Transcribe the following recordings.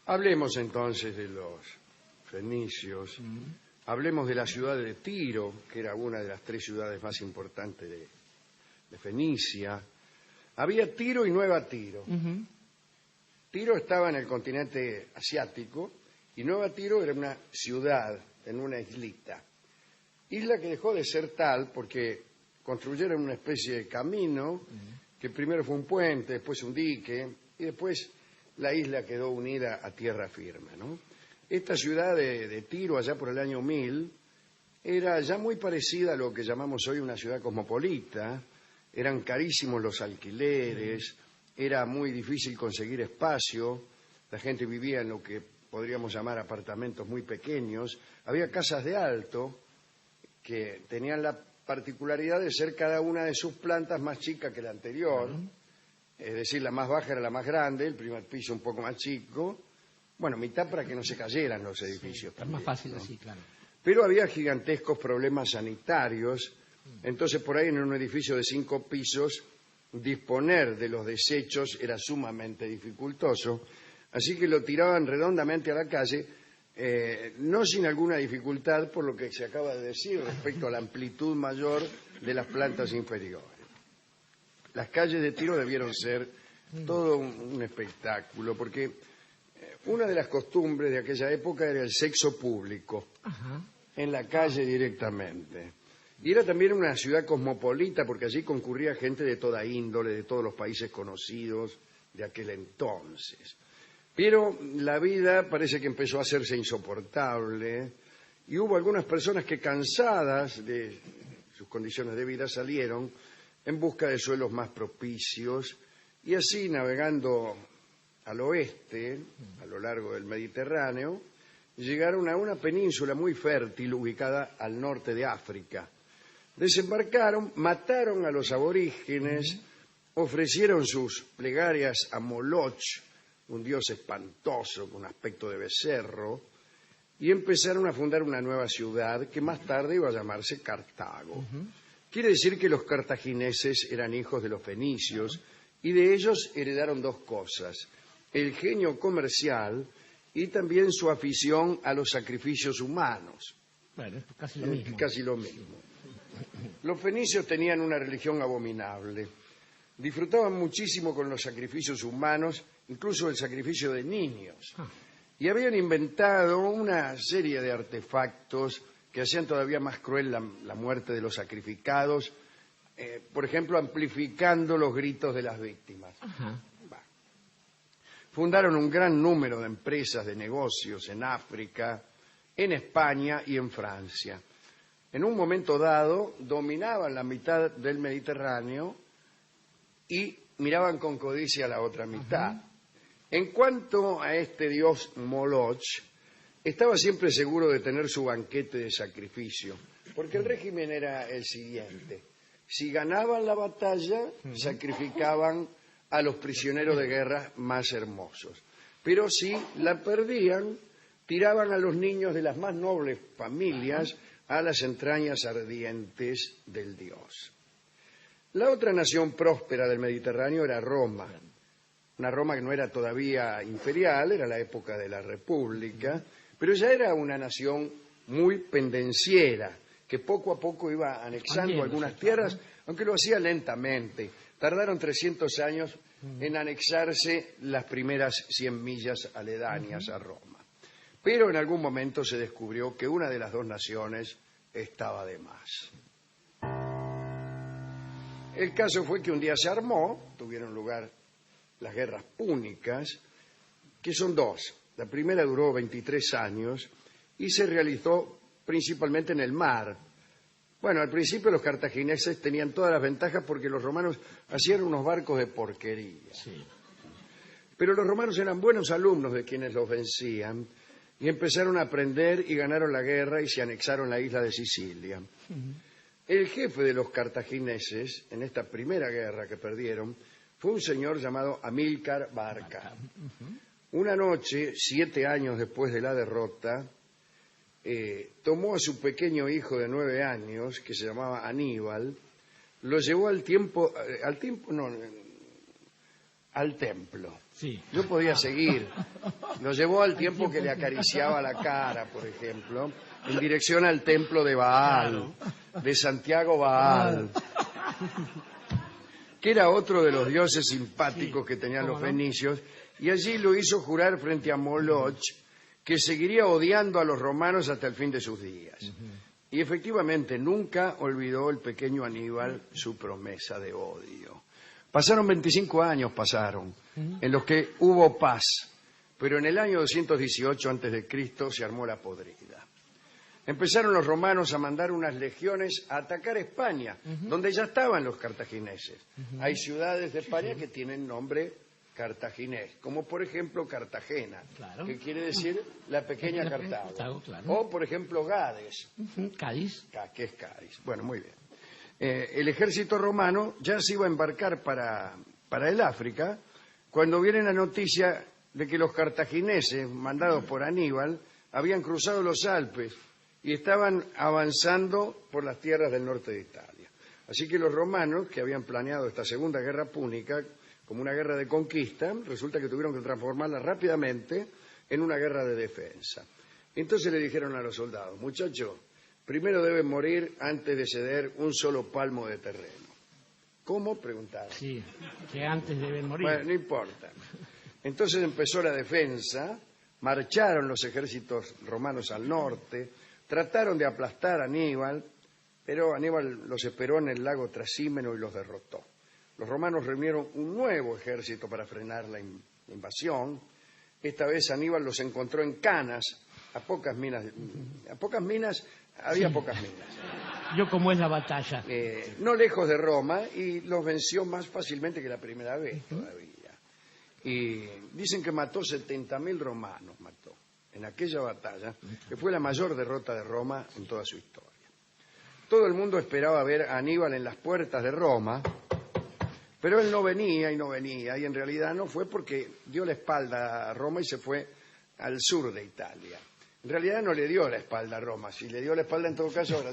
Hablemos entonces de los fenicios. Hablemos de la ciudad de Tiro, que era una de las 3 ciudades más importantes de Fenicia. Había Tiro y Nueva Tiro. Tiro estaba en el continente asiático y Nueva Tiro era una ciudad en una islita. Isla que dejó de ser tal porque construyeron una especie de camino que primero fue un puente, después un dique y después la isla quedó unida a tierra firme, ¿no? Esta ciudad de Tiro, allá por el año 1000, era ya muy parecida a lo que llamamos hoy una ciudad cosmopolita. Eran carísimos los alquileres, era muy difícil conseguir espacio, la gente vivía en lo que podríamos llamar apartamentos muy pequeños. Había casas de alto que tenían la particularidad de ser cada una de sus plantas más chica que la anterior. Es decir, la más baja era la más grande, el primer piso un poco más chico. Bueno, mitad para que no se cayeran los edificios. Sí, también, es más fácil, ¿no? Así, claro. Pero había gigantescos problemas sanitarios. Entonces, por ahí en un edificio de 5 pisos, disponer de los desechos era sumamente dificultoso. Así que lo tiraban redondamente a la calle, no sin alguna dificultad por lo que se acaba de decir respecto a la amplitud mayor de las plantas inferiores. Las calles de Tiro debieron ser todo un espectáculo, porque una de las costumbres de aquella época era el sexo público, en la calle directamente. Y era también una ciudad cosmopolita, porque allí concurría gente de toda índole, de todos los países conocidos de aquel entonces. Pero la vida parece que empezó a hacerse insoportable y hubo algunas personas que, cansadas de sus condiciones de vida, salieron en busca de suelos más propicios y así, navegando al oeste, a lo largo del Mediterráneo, llegaron a una península muy fértil ubicada al norte de África. Desembarcaron, mataron a los aborígenes, ofrecieron sus plegarias a Moloch, un dios espantoso con aspecto de becerro, y empezaron a fundar una nueva ciudad que más tarde iba a llamarse Cartago. Quiere decir que los cartagineses eran hijos de los fenicios y de ellos heredaron 2 cosas: el genio comercial y también su afición a los sacrificios humanos. Bueno, es casi lo mismo. Casi lo mismo. Los fenicios tenían una religión abominable. Disfrutaban muchísimo con los sacrificios humanos, incluso el sacrificio de niños. Y habían inventado una serie de artefactos que hacían todavía más cruel la muerte de los sacrificados, por ejemplo, amplificando los gritos de las víctimas. Fundaron un gran número de empresas, de negocios en África, en España y en Francia. En un momento dado dominaban la mitad del Mediterráneo y miraban con codicia a la otra mitad. En cuanto a este dios Moloch, estaba siempre seguro de tener su banquete de sacrificio, porque el régimen era el siguiente: si ganaban la batalla, sacrificaban a los prisioneros de guerra más hermosos, pero si la perdían, tiraban a los niños de las más nobles familias a las entrañas ardientes del dios. La otra nación próspera del Mediterráneo era Roma, una Roma que no era todavía imperial, era la época de la República, pero ya era una nación muy pendenciera, que poco a poco iba anexando algunas tierras, aunque lo hacía lentamente. Tardaron 300 años en anexarse las primeras 100 millas aledañas a Roma. Pero en algún momento se descubrió que una de las 2 naciones estaba de más. El caso fue que un día se armó, tuvieron lugar las guerras púnicas, que son 2. La primera duró 23 años y se realizó principalmente en el mar. Bueno, al principio los cartagineses tenían todas las ventajas porque los romanos hacían unos barcos de porquería. Pero los romanos eran buenos alumnos de quienes los vencían y empezaron a aprender y ganaron la guerra y se anexaron la isla de Sicilia. El jefe de los cartagineses en esta primera guerra que perdieron fue un señor llamado Amílcar Barca. Una noche, 7 años después de la derrota, tomó a su pequeño hijo de 9 años, que se llamaba Aníbal, lo llevó a al templo. Sí. Yo podía seguir. Lo llevó al tiempo que le acariciaba la cara, por ejemplo, en dirección al templo de Baal, de Santiago Baal, que era otro de los dioses simpáticos que tenían los fenicios, y allí lo hizo jurar frente a Moloch que seguiría odiando a los romanos hasta el fin de sus días. Y efectivamente nunca olvidó el pequeño Aníbal su promesa de odio. Pasaron 25 años, en los que hubo paz, pero en el año 218 a.C. se armó la podrida. Empezaron los romanos a mandar unas legiones a atacar España, donde ya estaban los cartagineses. Hay ciudades de España que tienen nombre cartaginés, como por ejemplo Cartagena, que quiere decir la pequeña Cartago. O por ejemplo Gades, Cádiz. que es Cádiz. Bueno, muy bien. El ejército romano ya se iba a embarcar para el África cuando viene la noticia de que los cartagineses, mandados por Aníbal, habían cruzado los Alpes y estaban avanzando por las tierras del norte de Italia. Así que los romanos, que habían planeado esta segunda guerra púnica como una guerra de conquista, resulta que tuvieron que transformarla rápidamente en una guerra de defensa. Entonces le dijeron a los soldados: muchachos, primero deben morir antes de ceder un solo palmo de terreno. ¿Cómo? Preguntaron. Sí, que antes deben morir. Bueno, no importa. Entonces empezó la defensa, marcharon los ejércitos romanos al norte, trataron de aplastar a Aníbal, pero Aníbal los esperó en el lago Trasímeno y los derrotó. Los romanos reunieron un nuevo ejército para frenar la invasión. Esta vez Aníbal los encontró en Canas, a pocas minas había pocas minas. Yo cómo es la batalla. No lejos de Roma, y los venció más fácilmente que la primera vez todavía. Y dicen que mató 70.000 romanos, en aquella batalla, que fue la mayor derrota de Roma en toda su historia. Todo el mundo esperaba ver a Aníbal en las puertas de Roma, pero él no venía, y en realidad no fue porque dio la espalda a Roma y se fue al sur de Italia. En realidad no le dio la espalda a Roma. Si le dio la espalda, en todo caso, habrá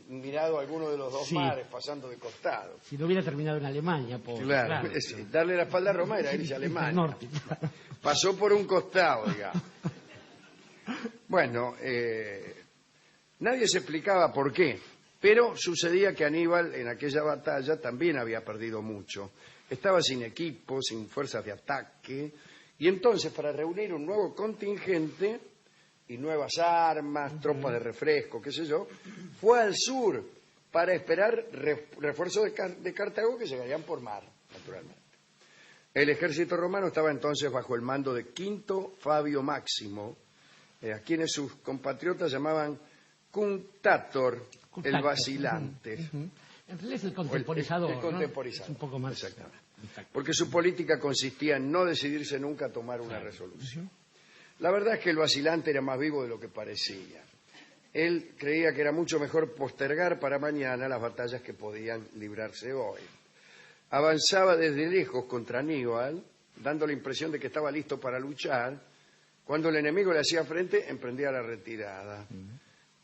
mirado a alguno de los dos mares pasando de costado. Si no hubiera terminado en Alemania, pobre. Claro. Darle la espalda a Roma era irse a Alemania. Norte. Pasó por un costado, digamos. Bueno, nadie se explicaba por qué, pero sucedía que Aníbal en aquella batalla también había perdido mucho. Estaba sin equipo, sin fuerzas de ataque, y entonces para reunir un nuevo contingente y nuevas armas, tropas de refresco, qué sé yo, fue al sur para esperar refuerzos de Cartago que llegarían por mar, naturalmente. El ejército romano estaba entonces bajo el mando de Quinto Fabio Máximo, a quienes sus compatriotas llamaban Cunctator, el vacilante. En realidad es el contemporizador. El contemporizador. ¿No? Es un poco más. Exactamente. Porque su política consistía en no decidirse nunca a tomar una resolución. La verdad es que el vacilante era más vivo de lo que parecía. Él creía que era mucho mejor postergar para mañana las batallas que podían librarse hoy. Avanzaba desde lejos contra Aníbal, dando la impresión de que estaba listo para luchar. Cuando el enemigo le hacía frente, emprendía la retirada.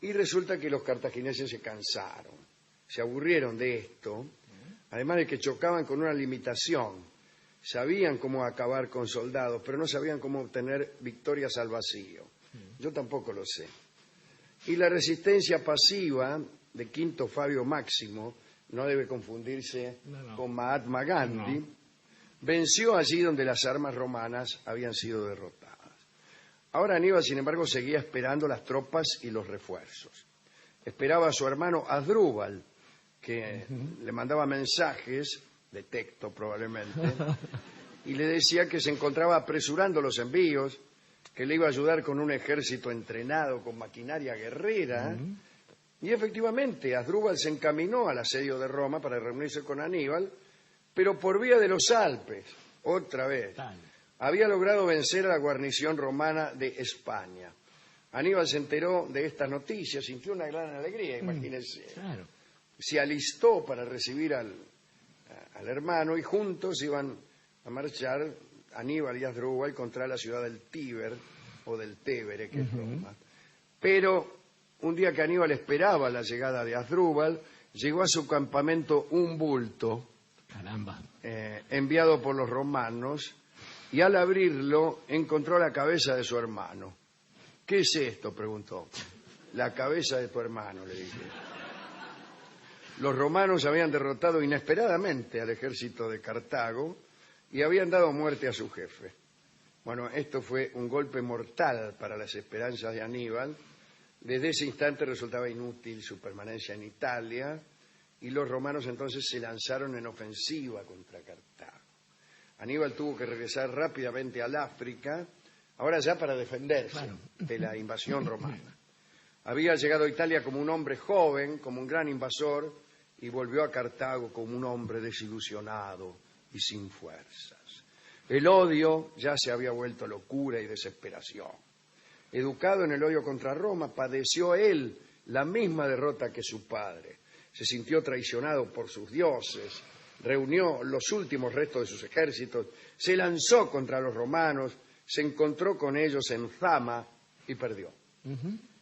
Y resulta que los cartagineses se cansaron, se aburrieron de esto, además de que chocaban con una limitación. Sabían cómo acabar con soldados, pero no sabían cómo obtener victorias al vacío. Yo tampoco lo sé. Y la resistencia pasiva de Quinto Fabio Máximo, no debe confundirse con Mahatma Gandhi, venció allí donde las armas romanas habían sido derrotadas. Ahora Aníbal, sin embargo, seguía esperando las tropas y los refuerzos. Esperaba a su hermano Asdrúbal, que le mandaba mensajes de texto probablemente, y le decía que se encontraba apresurando los envíos, que le iba a ayudar con un ejército entrenado, con maquinaria guerrera. Y efectivamente, Asdrúbal se encaminó al asedio de Roma para reunirse con Aníbal, pero por vía de los Alpes, otra vez. Había logrado vencer a la guarnición romana de España. Aníbal se enteró de estas noticias, sintió una gran alegría, imagínense. Claro. Se alistó para recibir al hermano y juntos iban a marchar Aníbal y Asdrúbal contra la ciudad del Tíber, o del Tevere, que es Roma. Pero un día que Aníbal esperaba la llegada de Asdrúbal, llegó a su campamento un bulto Caramba. enviado por los romanos, y al abrirlo encontró la cabeza de su hermano. ¿Qué es esto?, preguntó. La cabeza de tu hermano, le dije. Los romanos habían derrotado inesperadamente al ejército de Cartago y habían dado muerte a su jefe. Bueno, esto fue un golpe mortal para las esperanzas de Aníbal. Desde ese instante resultaba inútil su permanencia en Italia y los romanos entonces se lanzaron en ofensiva contra Cartago. Aníbal tuvo que regresar rápidamente al África, ahora ya para defenderse de la invasión romana. Había llegado a Italia como un hombre joven, como un gran invasor, y volvió a Cartago como un hombre desilusionado y sin fuerzas. El odio ya se había vuelto locura y desesperación. Educado en el odio contra Roma, padeció él la misma derrota que su padre. Se sintió traicionado por sus dioses, reunió los últimos restos de sus ejércitos, se lanzó contra los romanos, se encontró con ellos en Zama y perdió.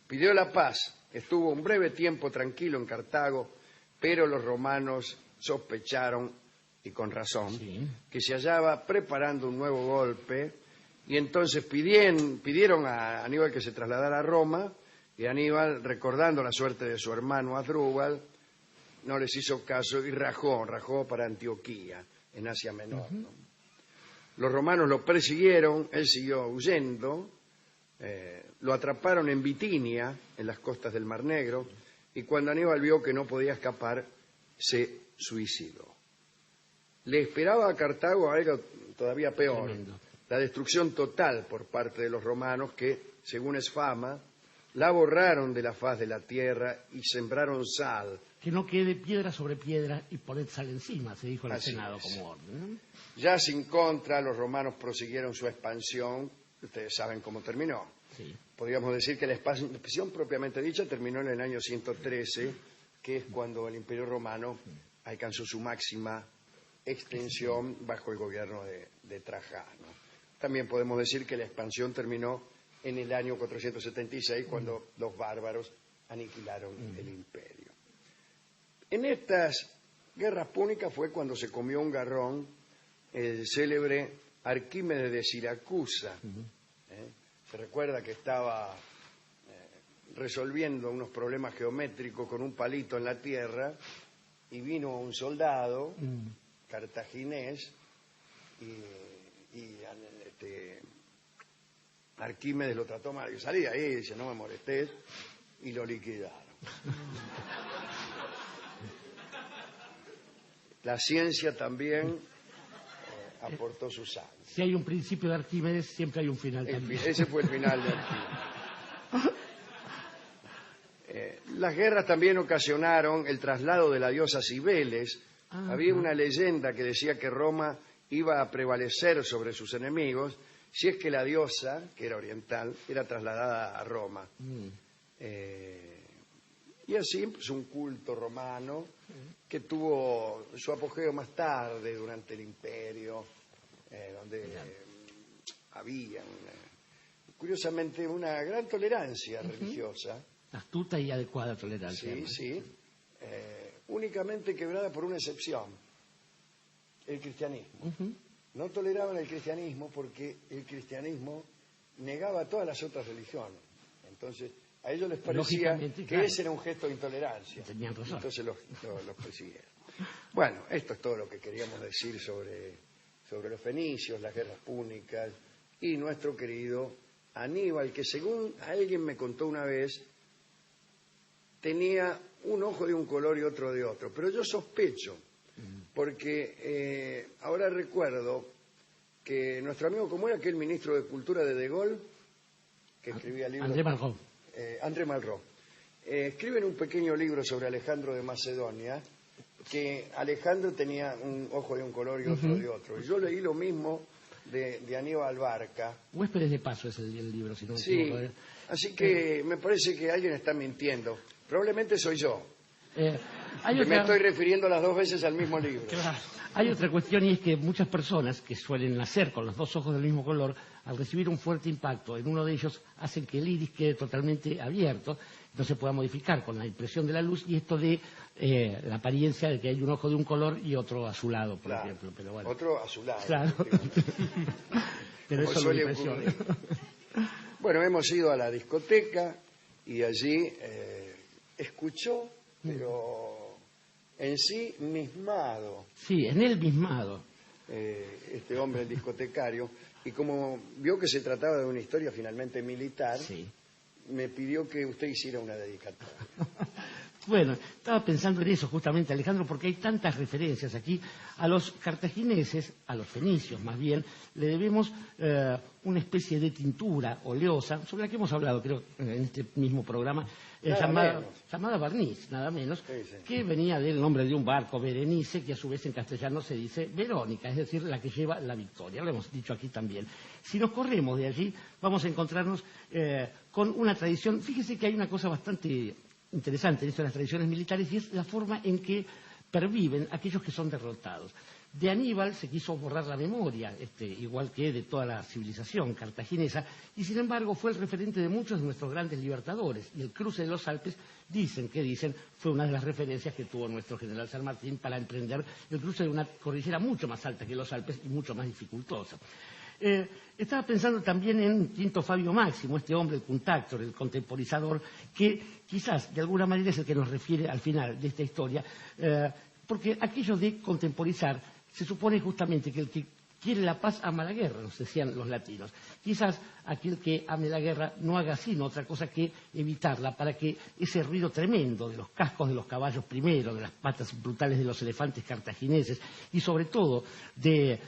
Pidió la paz, estuvo un breve tiempo tranquilo en Cartago, pero los romanos sospecharon, y con razón, que se hallaba preparando un nuevo golpe, y entonces pidieron a Aníbal que se trasladara a Roma, y Aníbal, recordando la suerte de su hermano Asdrúbal, no les hizo caso y rajó para Antioquía, en Asia Menor, ¿no? Los romanos lo persiguieron, él siguió huyendo, lo atraparon en Bitinia, en las costas del Mar Negro, y cuando Aníbal vio que no podía escapar, se suicidó. Le esperaba a Cartago algo todavía peor, Tremendo. la destrucción total por parte de los romanos que, según es fama, la borraron de la faz de la tierra y sembraron sal. Que no quede piedra sobre piedra y poner sal encima, se dijo en el Así Senado es. como orden, ¿no? Ya sin contra, los romanos prosiguieron su expansión. Ustedes saben cómo terminó. Sí. Podríamos decir que la expansión propiamente dicha terminó en el año 113, que es cuando el Imperio Romano alcanzó su máxima extensión bajo el gobierno de Trajano. También podemos decir que la expansión terminó en el año 476, cuando los bárbaros aniquilaron el imperio. En estas guerras púnicas fue cuando se comió un garrón el célebre Arquímedes de Siracusa. Se recuerda que estaba resolviendo unos problemas geométricos con un palito en la tierra y vino un soldado cartaginés y Arquímedes lo trató mal. Y salí de ahí, dice, no me molestes, y lo liquidaron. La ciencia también aportó su sangre. Si hay un principio de Arquímedes, siempre hay un final también. Ese fue el final de Arquímedes. Las guerras también ocasionaron el traslado de la diosa Cibeles. Había una leyenda que decía que Roma iba a prevalecer sobre sus enemigos si es que la diosa, que era oriental, era trasladada a Roma. Y así, pues, un culto romano que tuvo su apogeo más tarde durante el imperio, donde había, curiosamente, una gran tolerancia religiosa. Astuta y adecuada tolerancia. Sí, además. sí. Únicamente quebrada por una excepción, el cristianismo. No toleraban el cristianismo porque el cristianismo negaba todas las otras religiones. Entonces, a ellos les parecía Lógicamente, que claro, ese era un gesto de intolerancia. tenían razón. Entonces los persiguieron. Bueno, esto es todo lo que queríamos decir sobre los fenicios, las guerras púnicas y nuestro querido Aníbal, que según alguien me contó una vez, tenía un ojo de un color y otro de otro. Pero yo sospecho, porque ahora recuerdo que nuestro amigo, ¿cómo era aquel ministro de Cultura de Gaulle, que escribía libros? André Malraux. André Malraux. Escribe en un pequeño libro sobre Alejandro de Macedonia que Alejandro tenía un ojo de un color y otro de otro. Y yo leí lo mismo de Aníbal Barca. Huéspedes de paso es el libro, si no me Sí, equivoco. así que me parece que alguien está mintiendo. Probablemente soy yo. Hay Me otra- estoy refiriendo las dos veces al mismo libro. Claro. Hay otra cuestión y es que muchas personas que suelen nacer con los dos ojos del mismo color, al recibir un fuerte impacto en uno de ellos, hacen que el iris quede totalmente abierto, no se pueda modificar con la impresión de la luz y esto de la apariencia de que hay un ojo de un color y otro azulado, por Claro. ejemplo. Pero bueno, Otro azulado. claro. Pero Como eso lo suele impresiona. ocurrir. Bueno, hemos ido a la discoteca y allí escuchó, pero en sí mismado, Sí, en el mismado. este hombre, el discotecario, y como vio que se trataba de una historia finalmente militar, Sí. me pidió que usted hiciera una dedicatoria. Bueno, estaba pensando en eso justamente, Alejandro, porque hay tantas referencias aquí. A los cartagineses, a los fenicios más bien, le debemos una especie de tintura oleosa, sobre la que hemos hablado, creo, en este mismo programa, Nada llamada barniz, nada menos, Sí, sí. que venía del nombre de un barco, Berenice, que a su vez en castellano se dice Verónica, es decir, la que lleva la victoria. Lo hemos dicho aquí también. Si nos corremos de allí, vamos a encontrarnos con una tradición. Fíjese que hay una cosa bastante interesante en esto de las tradiciones militares y es la forma en que perviven aquellos que son derrotados. De Aníbal se quiso borrar la memoria, igual que de toda la civilización cartaginesa, y sin embargo fue el referente de muchos de nuestros grandes libertadores. Y el cruce de los Alpes, dicen, fue una de las referencias que tuvo nuestro general San Martín para emprender el cruce de una cordillera mucho más alta que los Alpes y mucho más dificultosa. Estaba pensando también en Quinto Fabio Máximo, este hombre, el Cunctátor, el contemporizador, que quizás de alguna manera es el que nos refiere al final de esta historia, porque aquello de contemporizar se supone justamente que el que quiere la paz ama la guerra, nos decían los latinos. Quizás aquel que ame la guerra no haga sino otra cosa que evitarla para que ese ruido tremendo de los cascos de los caballos primero, de las patas brutales de los elefantes cartagineses y sobre todo de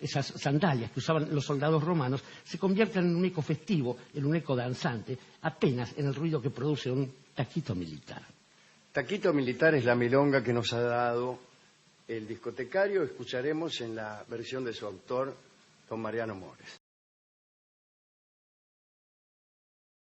esas sandalias que usaban los soldados romanos se conviertan en un eco festivo, en un eco danzante, apenas en el ruido que produce un taquito militar. Taquito militar es la milonga que nos ha dado el discotecario. Escucharemos en la versión de su autor, don Mariano Mores.